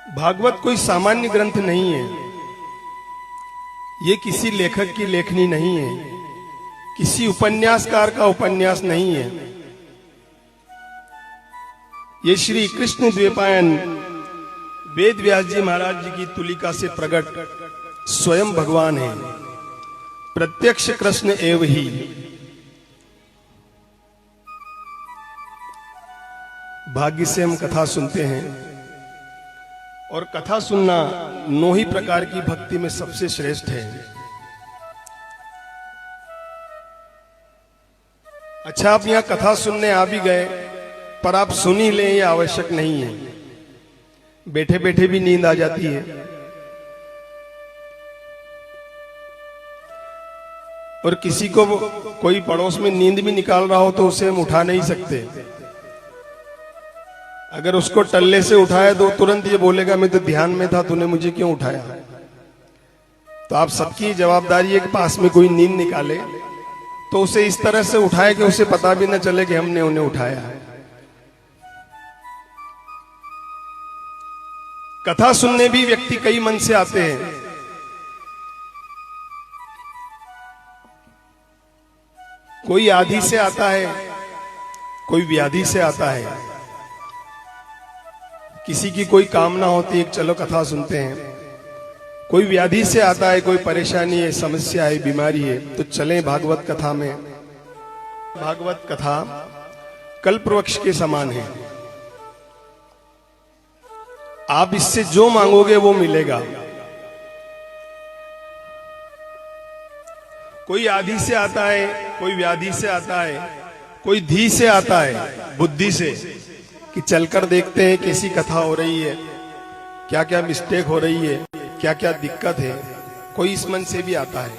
भागवत कोई सामान्य ग्रंथ नहीं है। ये किसी लेखक की लेखनी नहीं है, किसी उपन्यासकार का उपन्यास नहीं है। ये श्री कृष्ण द्वैपायन वेद व्यास जी महाराज जी की तुलिका से प्रकट स्वयं भगवान है, प्रत्यक्ष कृष्ण एव ही। भाग्य से हम कथा सुनते हैं, और कथा सुनना 9 ही प्रकार की भक्ति में सबसे श्रेष्ठ है। अच्छा, आप यहां कथा सुनने आ भी गए, पर आप सुन ही लें ये आवश्यक नहीं है। बैठे बैठे भी नींद आ जाती है, और किसी को कोई पड़ोस में नींद भी निकाल रहा हो तो उसे हम उठा नहीं सकते। अगर उसको टल्ले से उठाया तो तुरंत ये बोलेगा मैं तो ध्यान में था, तूने मुझे क्यों उठाया। तो आप सबकी जवाबदारी है कि पास में कोई नींद निकाले तो उसे इस तरह से उठाए कि उसे पता भी न चले कि हमने उन्हें उठाया है। कथा सुनने भी व्यक्ति कई मन से आते हैं। कोई आदि से आता है, कोई व्याधि से आता है, किसी की कोई कामना होती है चलो कथा सुनते हैं। कोई व्याधि से आता है, कोई परेशानी है, समस्या है, बीमारी है, तो चलें भागवत कथा में। भागवत कथा कल्प वृक्ष के समान है। आप इससे जो मांगोगे वो मिलेगा। कोई आदि से आता है, कोई व्याधि से आता है, कोई धी से आता है, बुद्धि से, कि चलकर देखते हैं कैसी कथा हो रही है, क्या क्या मिस्टेक हो रही है, क्या क्या दिक्कत है। कोई इस मन से भी आता है।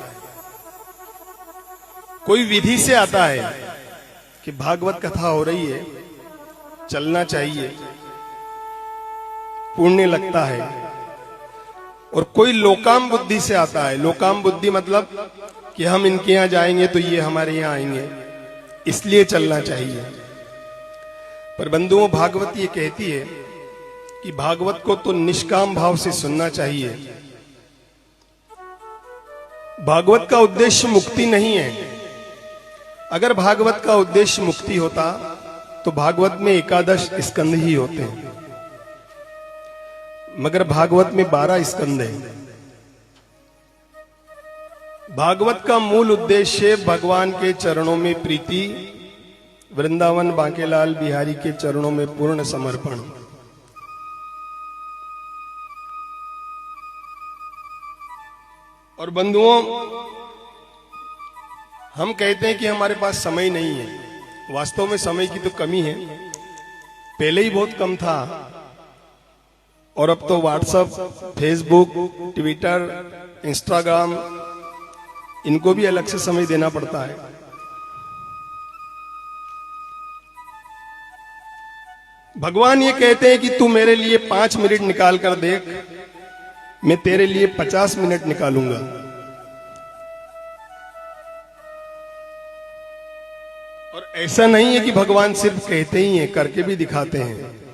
कोई विधि से आता है कि भागवत कथा हो रही है, चलना चाहिए, पुण्य लगता है। और कोई लोकाम बुद्धि से आता है। लोकाम बुद्धि मतलब कि हम इनके यहां जाएंगे तो ये हमारे यहां आएंगे, इसलिए चलना चाहिए। पर बंधुओं, भागवत ये कहती है कि भागवत को तो निष्काम भाव से सुनना चाहिए। भागवत का उद्देश्य मुक्ति नहीं है। अगर भागवत का उद्देश्य मुक्ति होता तो भागवत में 11 स्कंद ही होते हैं, मगर भागवत में 12 स्कंद हैं। भागवत का मूल उद्देश्य भगवान के चरणों में प्रीति, वृंदावन बांकेलाल बिहारी के चरणों में पूर्ण समर्पण। और बंधुओं, हम कहते हैं कि हमारे पास समय नहीं है। वास्तव में समय की तो कमी है, पहले ही बहुत कम था, और अब तो व्हाट्सएप, फेसबुक, ट्विटर, इंस्टाग्राम, इनको भी अलग से समय देना पड़ता है। भगवान ये कहते हैं कि तू मेरे लिए 5 मिनट निकाल कर देख, मैं तेरे लिए 50 मिनट निकालूंगा। और ऐसा नहीं है कि भगवान सिर्फ कहते ही हैं, करके भी दिखाते हैं।